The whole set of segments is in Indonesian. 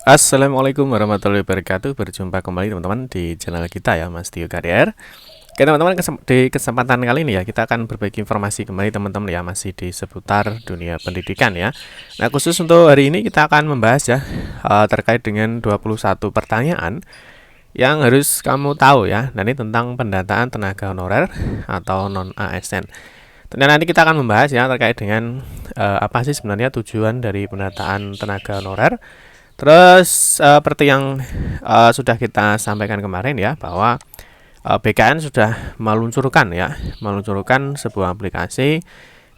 Assalamualaikum warahmatullahi wabarakatuh. Berjumpa kembali teman-teman di channel kita ya, Mas Tio Karier. Oke teman-teman, di kesempatan kali ini ya kita akan berbagi informasi kembali teman-teman ya, masih di seputar dunia pendidikan ya. Nah, khusus untuk hari ini kita akan membahas ya terkait dengan 21 pertanyaan yang harus kamu tahu ya. Nah, ini tentang pendataan tenaga honorer atau non ASN. Ternyata nanti kita akan membahas ya terkait dengan apa sih sebenarnya tujuan dari pendataan tenaga honorer. Terus seperti yang sudah kita sampaikan kemarin ya, bahwa BKN sudah meluncurkan sebuah aplikasi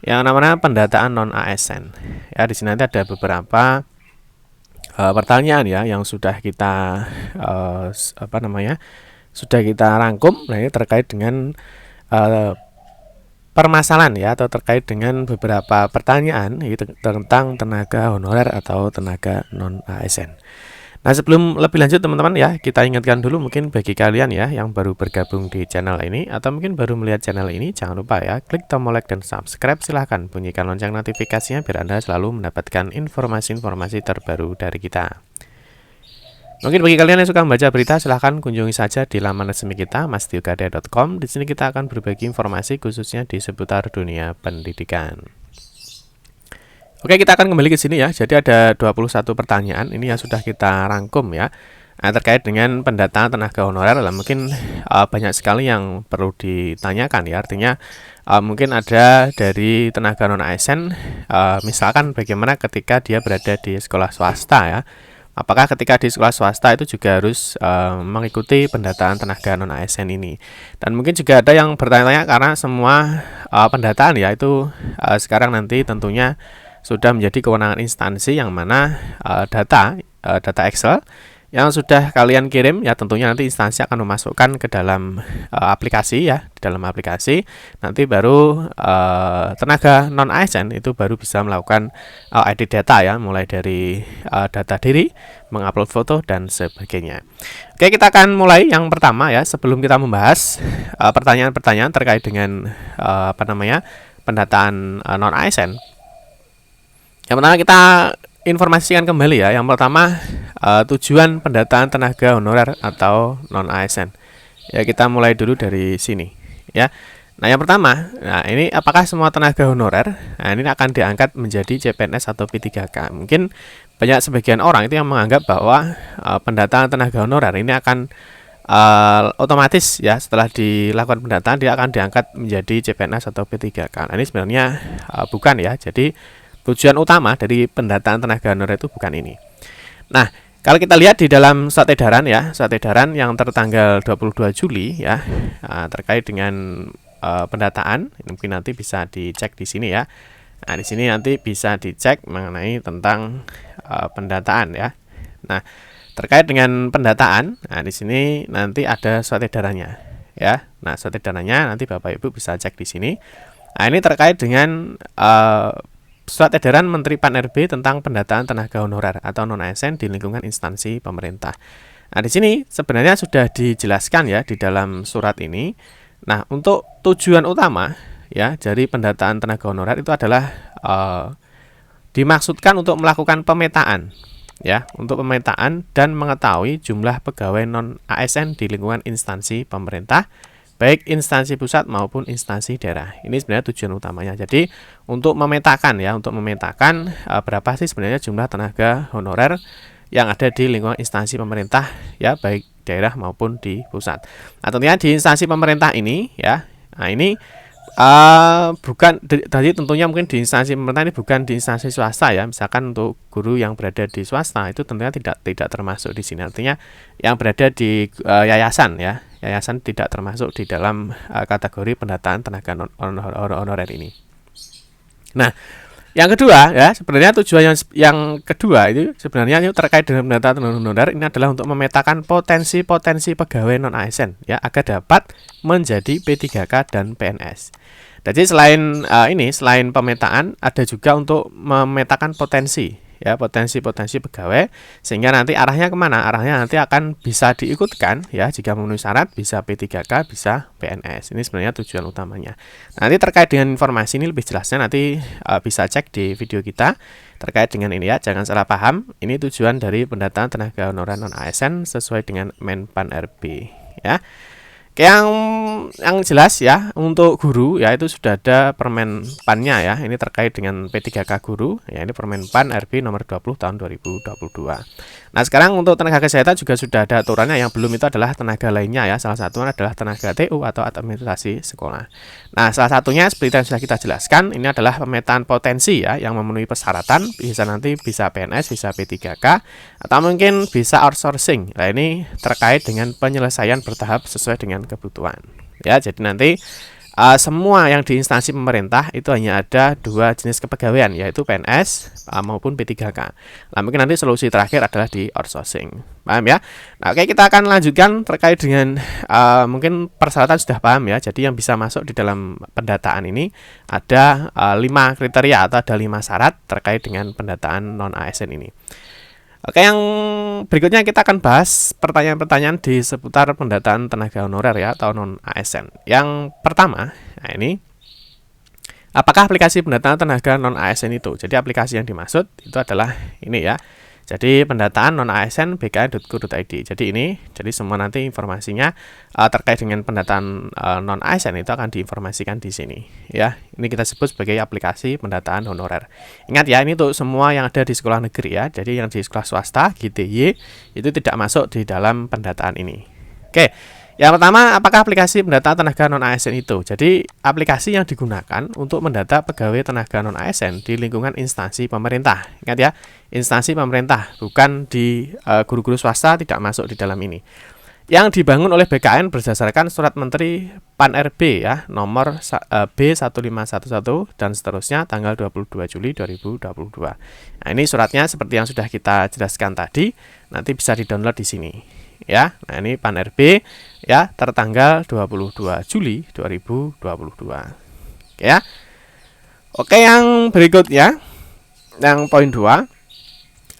yang namanya pendataan non ASN. Ya, di sini nanti ada beberapa pertanyaan ya yang sudah kita sudah kita rangkum. Nah, ini terkait dengan permasalahan ya, atau terkait dengan beberapa pertanyaan tentang tenaga honorer atau tenaga non ASN. Nah, sebelum lebih lanjut teman-teman ya, kita ingatkan dulu mungkin bagi kalian ya yang baru bergabung di channel ini atau mungkin baru melihat channel ini, jangan lupa ya klik tombol like dan subscribe, silahkan bunyikan lonceng notifikasinya biar Anda selalu mendapatkan informasi-informasi terbaru dari kita. Mungkin bagi kalian yang suka membaca berita, silahkan kunjungi saja di laman resmi kita, mastiokade.com. Di sini kita akan berbagi informasi khususnya di seputar dunia pendidikan. Oke, kita akan kembali ke sini ya. Jadi ada 21 pertanyaan ini yang sudah kita rangkum ya. Nah, terkait dengan pendataan tenaga honorer, mungkin banyak sekali yang perlu ditanyakan ya. Artinya mungkin ada dari tenaga non ASN, misalkan bagaimana ketika dia berada di sekolah swasta ya. Apakah ketika di sekolah swasta itu juga harus mengikuti pendataan tenaga non ASN ini? Dan mungkin juga ada yang bertanya-tanya karena semua pendataan ya itu sekarang nanti tentunya sudah menjadi kewenangan instansi yang mana data Excel yang sudah kalian kirim ya tentunya nanti instansi akan memasukkan ke dalam aplikasi ya, di dalam aplikasi nanti baru tenaga non ASN itu baru bisa melakukan edit data ya, mulai dari data diri, mengupload foto dan sebagainya. Oke, kita akan mulai yang pertama ya, sebelum kita membahas pertanyaan-pertanyaan terkait dengan pendataan non ASN. Yang pertama kita informasikan kembali ya. Yang pertama tujuan pendataan tenaga honorer atau non ASN. Ya, kita mulai dulu dari sini ya. Nah, yang pertama, ini apakah semua tenaga honorer ini akan diangkat menjadi CPNS atau P3K? Mungkin banyak sebagian orang itu yang menganggap bahwa pendataan tenaga honorer ini akan otomatis ya, setelah dilakukan pendataan dia akan diangkat menjadi CPNS atau P3K. Nah, ini sebenarnya bukan ya. Jadi tujuan utama dari pendataan tenaga honorer itu bukan ini. Nah, kalau kita lihat di dalam surat edaran ya, surat edaran yang tertanggal 22 Juli ya, terkait dengan pendataan, mungkin nanti bisa dicek di sini ya. Nah, di sini nanti bisa dicek mengenai tentang pendataan ya. Nah, terkait dengan pendataan, nah di sini nanti ada surat edarannya ya. Nah, surat edarannya nanti Bapak Ibu bisa cek di sini. Nah, ini terkait dengan Surat Edaran Menteri Pan-RB tentang pendataan tenaga honorer atau non ASN di lingkungan instansi pemerintah. Nah, di sini sebenarnya sudah dijelaskan ya di dalam surat ini. Nah, untuk tujuan utama ya dari pendataan tenaga honorer itu adalah dimaksudkan untuk melakukan pemetaan ya, untuk pemetaan dan mengetahui jumlah pegawai non ASN di lingkungan instansi pemerintah, baik instansi pusat maupun instansi daerah. Ini sebenarnya tujuan utamanya. Jadi untuk memetakan berapa sih sebenarnya jumlah tenaga honorer yang ada di lingkungan instansi pemerintah ya, baik daerah maupun di pusat. Nah, tentunya di instansi pemerintah ini ya, nah ini bukan tadi tentunya mungkin di instansi pemerintah ini bukan di instansi swasta ya. Misalkan untuk guru yang berada di swasta itu tentunya tidak termasuk di sini. Artinya yang berada di yayasan ya, yayasan tidak termasuk di dalam kategori pendataan tenaga honorer ini. Nah, yang kedua ya, sebenarnya tujuan yang kedua itu sebenarnya terkait dengan pendataan honorer ini adalah untuk memetakan potensi pegawai non ASN ya, agar dapat menjadi P3K dan PNS. Jadi selain selain pemetaan, ada juga untuk memetakan potensi ya, potensi-potensi pegawai, sehingga nanti arahnya kemana? Arahnya nanti akan bisa diikutkan ya, jika memenuhi syarat bisa P3K, bisa PNS. Ini sebenarnya tujuan utamanya. Nanti terkait dengan informasi ini lebih jelasnya nanti bisa cek di video kita terkait dengan ini ya. Jangan salah paham, ini tujuan dari pendataan tenaga honorer non ASN sesuai dengan Menpan RB ya. Yang jelas ya, untuk guru ya itu sudah ada Permenpannya ya. Ini terkait dengan P3K guru ya, ini Permenpan RB nomor 20 tahun 2022. Nah, sekarang untuk tenaga kesehatan juga sudah ada aturannya. Yang belum itu adalah tenaga lainnya ya. Salah satunya adalah tenaga TU atau administrasi sekolah. Nah, salah satunya seperti yang sudah kita jelaskan, ini adalah pemetaan potensi ya yang memenuhi persyaratan, nanti bisa PNS, bisa P3K, atau mungkin bisa outsourcing. Nah, ini terkait dengan penyelesaian bertahap sesuai dengan kebutuhan. Ya, jadi nanti semua yang di instansi pemerintah itu hanya ada dua jenis kepegawaian, yaitu PNS maupun P3K. Nah, mungkin nanti solusi terakhir adalah di outsourcing. Paham ya? Nah, oke, kita akan lanjutkan terkait dengan mungkin persyaratan sudah paham ya. Jadi yang bisa masuk di dalam pendataan ini ada 5 kriteria atau ada 5 syarat terkait dengan pendataan non ASN ini. Oke, yang berikutnya kita akan bahas pertanyaan-pertanyaan di seputar pendataan tenaga honorer ya atau non ASN. Yang pertama, nah ini, apakah aplikasi pendataan tenaga non ASN itu? Jadi aplikasi yang dimaksud itu adalah ini ya. Jadi pendataan non ASN bkn.go.id. Jadi semua nanti informasinya terkait dengan pendataan non ASN itu akan diinformasikan di sini ya. Ini kita sebut sebagai aplikasi pendataan honorer. Ingat ya, ini untuk semua yang ada di sekolah negeri ya. Jadi yang di sekolah swasta GTY itu tidak masuk di dalam pendataan ini. Oke. Yang pertama, apakah aplikasi pendataan tenaga non ASN itu? Jadi aplikasi yang digunakan untuk mendata pegawai tenaga non ASN di lingkungan instansi pemerintah. Ingat ya, instansi pemerintah, bukan di guru-guru swasta, tidak masuk di dalam ini. Yang dibangun oleh BKN berdasarkan surat Menteri Pan RB ya, nomor B1511 dan seterusnya tanggal 22 Juli 2022. Nah, ini suratnya seperti yang sudah kita jelaskan tadi, nanti bisa di-download di sini. Ya, nah ini Pan RB ya tertanggal 22 Juli 2022. Oke ya. Oke, yang berikutnya yang poin 2.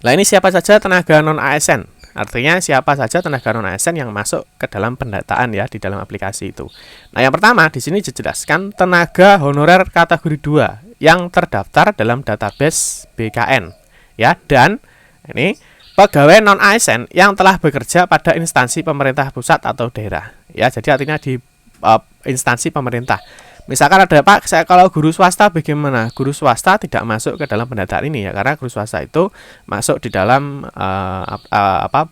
Nah, ini siapa saja tenaga non ASN? Artinya siapa saja tenaga non ASN yang masuk ke dalam pendataan ya di dalam aplikasi itu. Nah, yang pertama di sini dijelaskan tenaga honorer kategori 2 yang terdaftar dalam database BKN ya, dan ini pegawai non ASN yang telah bekerja pada instansi pemerintah pusat atau daerah. Ya, jadi artinya di instansi pemerintah. Misalkan ada Pak, saya kalau guru swasta bagaimana? Guru swasta tidak masuk ke dalam pendataan ini ya, karena guru swasta itu masuk di dalam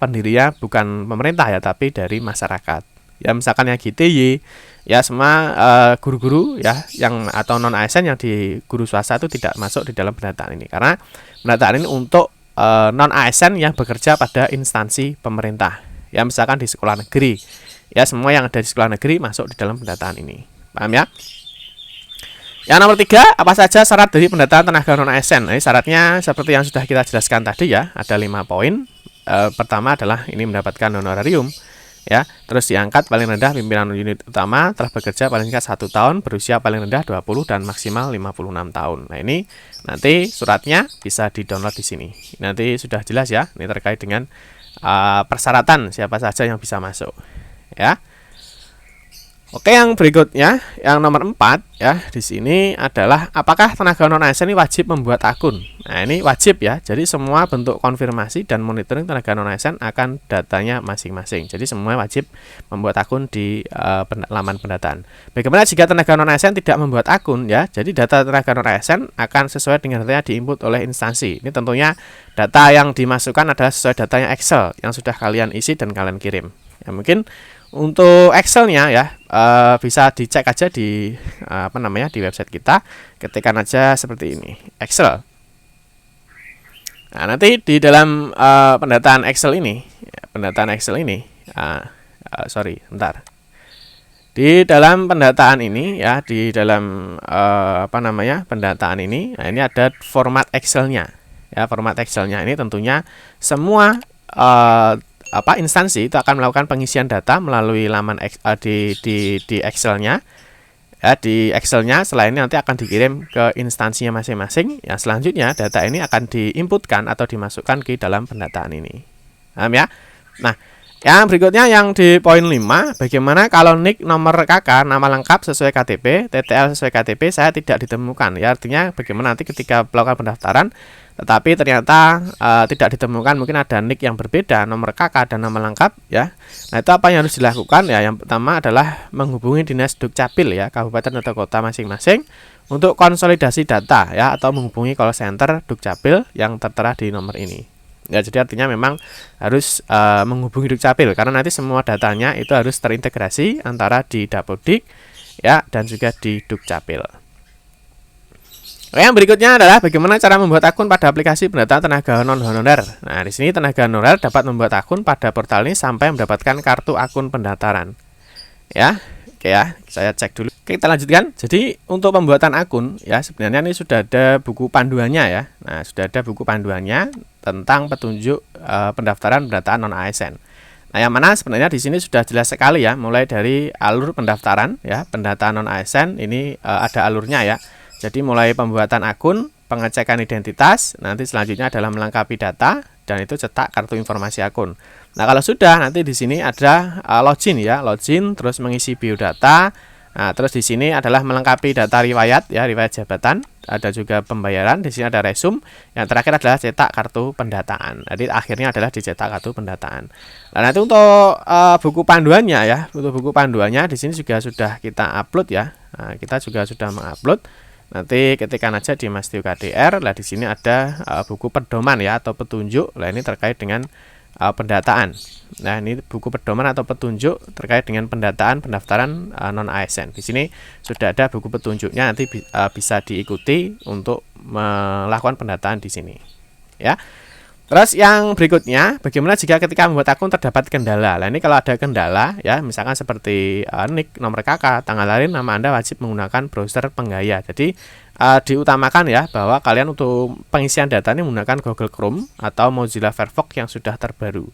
pendirinya bukan pemerintah ya, tapi dari masyarakat. Ya, misalkan yang GTY ya, semua guru-guru ya yang atau non ASN yang di guru swasta itu tidak masuk di dalam pendataan ini, karena pendataan ini untuk non ASN yang bekerja pada instansi pemerintah ya, misalkan di sekolah negeri ya, semua yang ada di sekolah negeri masuk di dalam pendataan ini. Paham ya? Yang nomor 3, apa saja syarat dari pendataan tenaga non ASN? Nah, syaratnya seperti yang sudah kita jelaskan tadi ya, ada 5 poin. Pertama adalah ini mendapatkan honorarium ya, terus diangkat paling rendah pimpinan unit utama, telah bekerja paling singkat 1 tahun, berusia paling rendah 20 dan maksimal 56 tahun. Nah, ini nanti suratnya bisa di-download di sini. Nanti sudah jelas ya, ini terkait dengan persyaratan siapa saja yang bisa masuk ya. Oke, yang berikutnya, yang nomor 4 ya, di sini adalah apakah tenaga non ASN ini wajib membuat akun. Nah, ini wajib ya. Jadi semua bentuk konfirmasi dan monitoring tenaga non ASN akan datanya masing-masing. Jadi semua wajib membuat akun di laman pendataan. Bagaimana jika tenaga non ASN tidak membuat akun ya? Jadi data tenaga non ASN akan sesuai dengan data yang diinput oleh instansi. Ini tentunya data yang dimasukkan adalah sesuai datanya Excel yang sudah kalian isi dan kalian kirim. Ya, mungkin untuk Excel-nya ya bisa dicek aja di di website kita, ketikkan aja seperti ini, Excel. Nah, nanti di dalam pendataan Excel ini, di dalam pendataan ini ya, di dalam pendataan ini, nah ini ada format Excel-nya. Ya, format Excel-nya ini tentunya semua instansi itu akan melakukan pengisian data melalui laman di Excel-nya ya di Excelnya. Setelah ini nanti akan dikirim ke instansinya masing-masing. Ya, selanjutnya data ini akan diinputkan atau dimasukkan ke dalam pendataan ini. Paham ya? Nah, yang berikutnya yang di poin 5, bagaimana kalau NIK, nomor KK, nama lengkap sesuai KTP, TTL sesuai KTP saya tidak ditemukan. Ya, artinya bagaimana nanti ketika melakukan pendaftaran tetapi ternyata tidak ditemukan, mungkin ada NIK yang berbeda, nomor KK dan nama lengkap ya. Nah, itu apa yang harus dilakukan ya? Yang pertama adalah menghubungi Dinas Dukcapil ya, kabupaten atau kota masing-masing untuk konsolidasi data ya, atau menghubungi call center Dukcapil yang tertera di nomor ini. Ya, jadi artinya memang harus menghubungi Dukcapil karena nanti semua datanya itu harus terintegrasi antara di Dapodik ya dan juga di Dukcapil. Yang berikutnya adalah bagaimana cara membuat akun pada aplikasi pendataan tenaga non honorer. Nah, di sini tenaga honorer dapat membuat akun pada portal ini sampai mendapatkan kartu akun pendaftaran. Ya. Oke ya, saya cek dulu. Oke, kita lanjutkan. Jadi untuk pembuatan akun ya, sebenarnya ini sudah ada buku panduannya ya. Nah, sudah ada buku panduannya tentang petunjuk pendaftaran pendataan non ASN. Nah, yang mana sebenarnya di sini sudah jelas sekali ya, mulai dari alur pendaftaran ya, pendataan non ASN ini ada alurnya ya. Jadi mulai pembuatan akun, pengecekan identitas, nanti selanjutnya adalah melengkapi data dan itu cetak kartu informasi akun. Nah, kalau sudah nanti di sini ada login ya, login terus mengisi biodata. Nah, terus di sini adalah melengkapi data riwayat ya, riwayat jabatan, ada juga pembayaran, di sini ada resume. Yang terakhir adalah cetak kartu pendataan. Jadi akhirnya adalah dicetak kartu pendataan. Nah, nanti untuk buku panduannya ya, untuk buku panduannya di sini juga sudah kita upload ya. Nah, kita juga sudah mengupload. Nanti ketikkan aja di Mastio KDR. Lah di sini ada buku pedoman ya atau petunjuk. Lah ini terkait dengan pendataan. Nah, ini buku pedoman atau petunjuk terkait dengan pendataan pendaftaran non ASN. Di sini sudah ada buku petunjuknya, nanti bisa diikuti untuk melakukan pendataan di sini. Ya. Terus yang berikutnya, bagaimana jika ketika membuat akun terdapat kendala? Nah, ini kalau ada kendala ya, misalkan seperti NIK, nomor KK, tanggal lahir, nama Anda wajib menggunakan browser penggaya. Jadi diutamakan ya bahwa kalian untuk pengisian data ini menggunakan Google Chrome atau Mozilla Firefox yang sudah terbaru.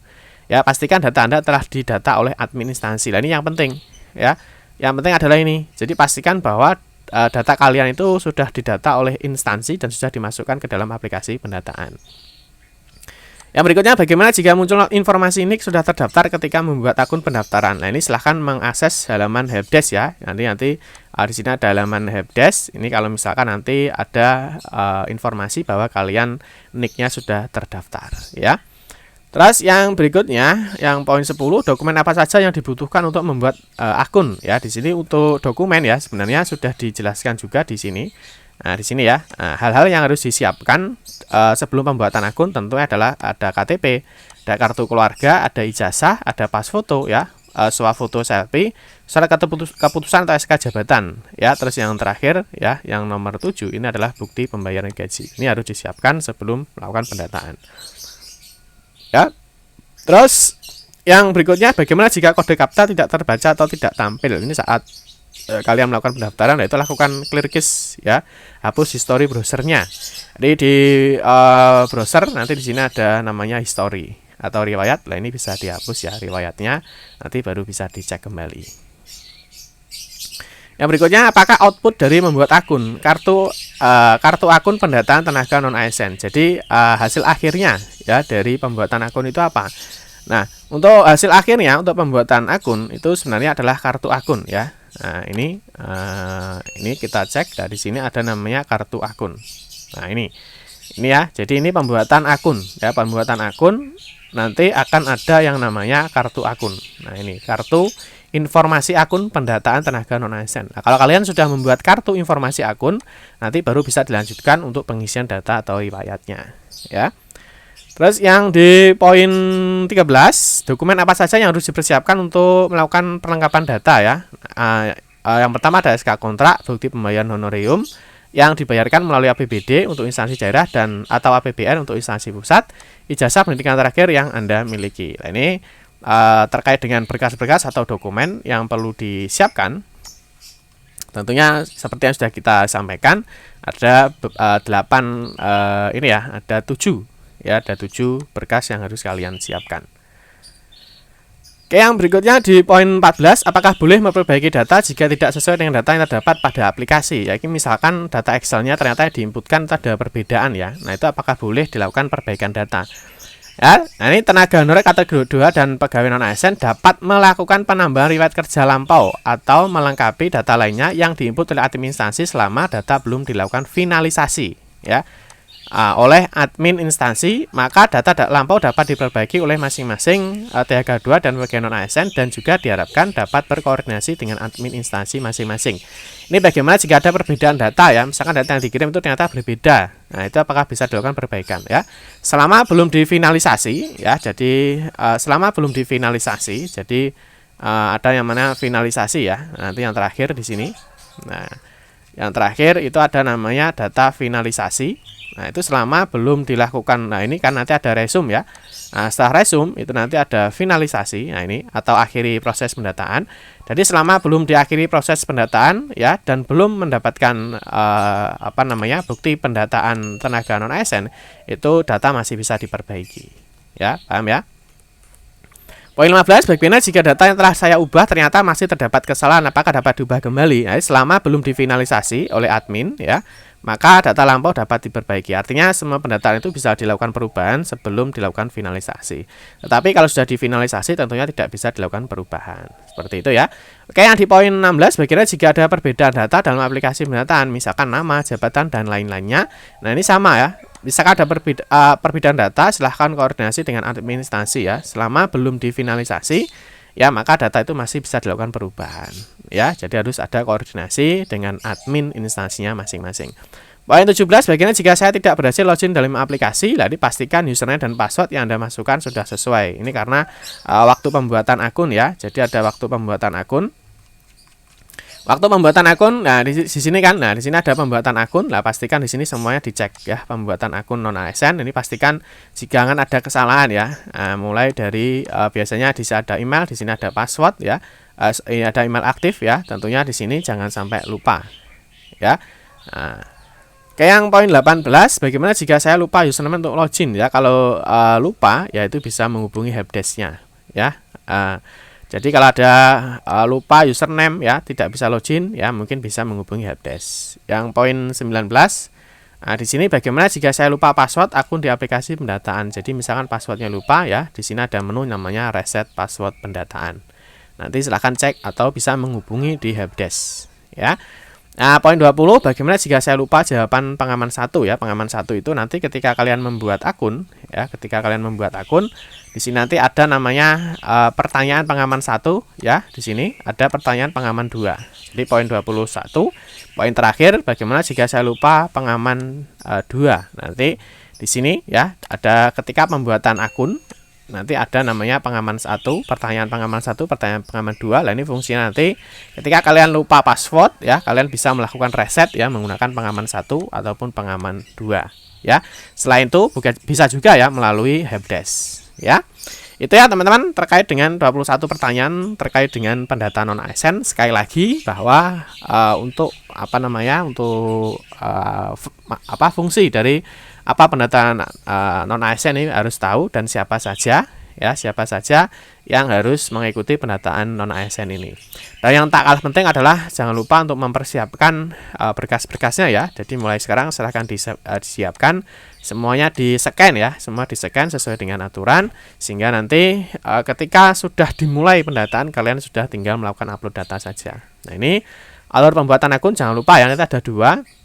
Ya, pastikan data Anda telah didata oleh admin instansi. Nah, ini yang penting ya. Yang penting adalah ini. Jadi pastikan bahwa data kalian itu sudah didata oleh instansi dan sudah dimasukkan ke dalam aplikasi pendataan. Yang berikutnya, bagaimana jika muncul informasi NIK sudah terdaftar ketika membuat akun pendaftaran. Nah, ini silahkan mengakses halaman helpdesk ya. Nanti di sini ada halaman helpdesk. Ini kalau misalkan nanti ada informasi bahwa kalian NIK-nya sudah terdaftar ya. Terus yang berikutnya, yang poin 10, dokumen apa saja yang dibutuhkan untuk membuat akun ya. Di sini untuk dokumen ya, sebenarnya sudah dijelaskan juga di sini. Nah, di sini ya, hal-hal yang harus disiapkan sebelum pembuatan akun tentunya adalah ada KTP, ada kartu keluarga, ada ijazah, ada pas foto ya, swafoto selfie, surat keputusan atau SK jabatan ya. Terus yang terakhir ya, yang nomor 7 ini adalah bukti pembayaran gaji. Ini harus disiapkan sebelum melakukan pendataan. Ya. Terus yang berikutnya, bagaimana jika kode CAPTCHA tidak terbaca atau tidak tampil? Ini saat kalian melakukan pendaftaran, yaitu lakukan clear cache ya, hapus history browsernya. Jadi di browser nanti di sini ada namanya history atau riwayat. Lah ini bisa dihapus ya riwayatnya, nanti baru bisa dicek kembali. Yang berikutnya, apakah output dari membuat akun kartu akun pendataan tenaga non ASN? Jadi hasil akhirnya ya dari pembuatan akun itu apa? Nah, untuk hasil akhirnya untuk pembuatan akun itu sebenarnya adalah kartu akun ya. Nah, ini kita cek. Nah, di sini ada namanya kartu akun. Nah, ini ya. Jadi ini pembuatan akun ya, pembuatan akun nanti akan ada yang namanya kartu akun. Nah, ini kartu informasi akun pendataan tenaga non ASN. Nah, kalau kalian sudah membuat kartu informasi akun, nanti baru bisa dilanjutkan untuk pengisian data atau riwayatnya ya. Terus yang di poin 13, dokumen apa saja yang harus dipersiapkan untuk melakukan perlengkapan data ya. Yang pertama ada SK kontrak, bukti pembayaran honorarium yang dibayarkan melalui APBD untuk instansi daerah dan atau APBN untuk instansi pusat, ijazah pendidikan terakhir yang Anda miliki. Nah, ini terkait dengan berkas-berkas atau dokumen yang perlu disiapkan. Tentunya seperti yang sudah kita sampaikan, ada 8 ini ya, ada 7 ya, ada 7 berkas yang harus kalian siapkan. Oke, yang berikutnya di poin 14, apakah boleh memperbaiki data jika tidak sesuai dengan data yang terdapat pada aplikasi? Ya, ini misalkan data Excel-nya ternyata diinputkan ada perbedaan ya. Nah, itu apakah boleh dilakukan perbaikan data? Ya, nah ini tenaga honorer kategori 2 dan pegawai non ASN dapat melakukan penambahan riwayat kerja lampau atau melengkapi data lainnya yang diinput oleh administrasi selama data belum dilakukan finalisasi ya. Oleh admin instansi, maka data lampau dapat diperbaiki oleh masing-masing THK 2 dan pegawai non ASN dan juga diharapkan dapat berkoordinasi dengan admin instansi masing-masing. Ini bagaimana jika ada perbedaan data ya, misalkan data yang dikirim itu ternyata berbeda. Nah, itu apakah bisa dilakukan perbaikan ya? Selama belum difinalisasi ya, jadi selama belum difinalisasi, jadi ada yang mana finalisasi ya. Nanti yang terakhir di sini. Nah, yang terakhir itu ada namanya data finalisasi. Nah, itu selama belum dilakukan. Nah, ini kan nanti ada resume ya. Nah, setelah resume itu nanti ada finalisasi. Nah, ini atau akhiri proses pendataan. Jadi selama belum diakhiri proses pendataan ya dan belum mendapatkan bukti pendataan tenaga non ASN, itu data masih bisa diperbaiki. Ya, paham ya? Poin 15, bagaimana jika data yang telah saya ubah ternyata masih terdapat kesalahan, apakah dapat diubah kembali? Nah, selama belum difinalisasi oleh admin ya, maka data lampau dapat diperbaiki. Artinya semua pendataan itu bisa dilakukan perubahan sebelum dilakukan finalisasi. Tetapi kalau sudah difinalisasi tentunya tidak bisa dilakukan perubahan. Seperti itu ya. Oke, yang di poin 16, bagaimana jika ada perbedaan data dalam aplikasi pendataan, misalkan nama, jabatan, dan lain-lainnya. Nah, ini sama ya. Misalkan ada perbedaan data, silahkan koordinasi dengan admin instansi ya. Selama belum difinalisasi, ya maka data itu masih bisa dilakukan perubahan. Ya, jadi harus ada koordinasi dengan admin instansinya masing-masing. Poin 17, bagaimana jika saya tidak berhasil login dalam aplikasi, jadi pastikan username dan password yang Anda masukkan sudah sesuai. Ini karena waktu pembuatan akun ya. Jadi ada waktu pembuatan akun. Waktu pembuatan akun, nah di sini kan, nah di sini ada pembuatan akun, nah pastikan di sini semuanya dicek ya, pembuatan akun non ASN. Ini pastikan jangan ada kesalahan ya. Mulai dari biasanya di sini ada email, di sini ada password ya, ini ada email aktif ya. Tentunya di sini jangan sampai lupa ya. Kayak yang poin 18, bagaimana jika saya lupa username untuk login ya? Kalau lupa, ya itu bisa menghubungi helpdesk-nya ya. Jadi kalau ada lupa username ya, tidak bisa login ya, mungkin bisa menghubungi helpdesk. Yang poin 19, di sini bagaimana jika saya lupa password akun di aplikasi pendataan. Jadi misalkan passwordnya lupa ya, di sini ada menu namanya reset password pendataan. Nanti silahkan cek atau bisa menghubungi di helpdesk ya. Nah, poin 20, bagaimana jika saya lupa jawaban pengaman 1 ya. Pengaman 1 itu nanti ketika kalian membuat akun ya, di sini nanti ada namanya pertanyaan pengaman 1 ya. Di sini ada pertanyaan pengaman 2. Jadi poin 21, poin terakhir, bagaimana jika saya lupa pengaman 2. Nanti di sini ya ada ketika pembuatan akun nanti ada namanya pengaman 1, pertanyaan pengaman 1, pertanyaan pengaman 2. Nah, ini fungsinya nanti ketika kalian lupa password ya, kalian bisa melakukan reset ya menggunakan pengaman 1 ataupun pengaman 2 ya. Selain itu bisa juga ya melalui helpdesk ya. Itu ya teman-teman terkait dengan 21 pertanyaan terkait dengan pendataan non ASN. Sekali lagi bahwa untuk fungsi dari pendataan non ASN ini harus tahu, dan siapa saja yang harus mengikuti pendataan non ASN ini. Dan yang tak kalah penting adalah jangan lupa untuk mempersiapkan berkas-berkasnya ya. Jadi mulai sekarang silahkan disiapkan, semuanya di-scan ya, semua di-scan sesuai dengan aturan, sehingga nanti ketika sudah dimulai pendataan kalian sudah tinggal melakukan upload data saja. Nah, ini alur pembuatan akun jangan lupa ya, nanti ada 2.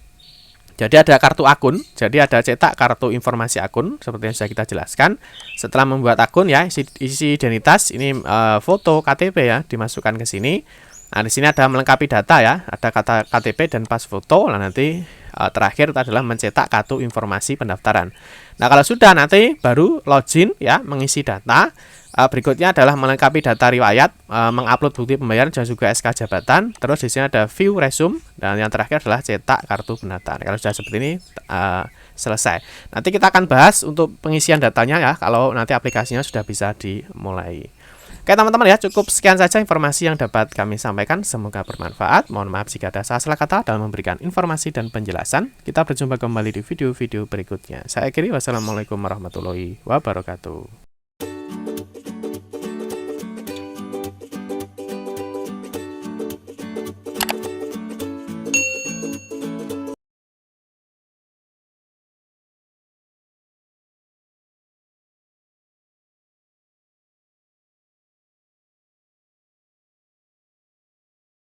Jadi ada kartu akun, jadi ada cetak kartu informasi akun seperti yang sudah kita jelaskan. Setelah membuat akun ya, isi identitas ini foto KTP ya dimasukkan ke sini. Nah, di sini ada melengkapi data ya, ada kata KTP dan pas foto. Nah, nanti terakhir itu adalah mencetak kartu informasi pendaftaran. Nah, kalau sudah nanti baru login ya, mengisi data. Berikutnya adalah melengkapi data riwayat, mengupload bukti pembayaran dan juga SK jabatan. Terus di sini ada view resume, dan yang terakhir adalah cetak kartu pendataan. Kalau sudah seperti ini selesai. Nanti kita akan bahas untuk pengisian datanya ya, kalau nanti aplikasinya sudah bisa dimulai. Oke teman-teman ya, cukup sekian saja informasi yang dapat kami sampaikan. Semoga bermanfaat. Mohon maaf jika ada salah kata dalam memberikan informasi dan penjelasan. Kita berjumpa kembali di video-video berikutnya. Saya akhiri, wassalamualaikum warahmatullahi wabarakatuh.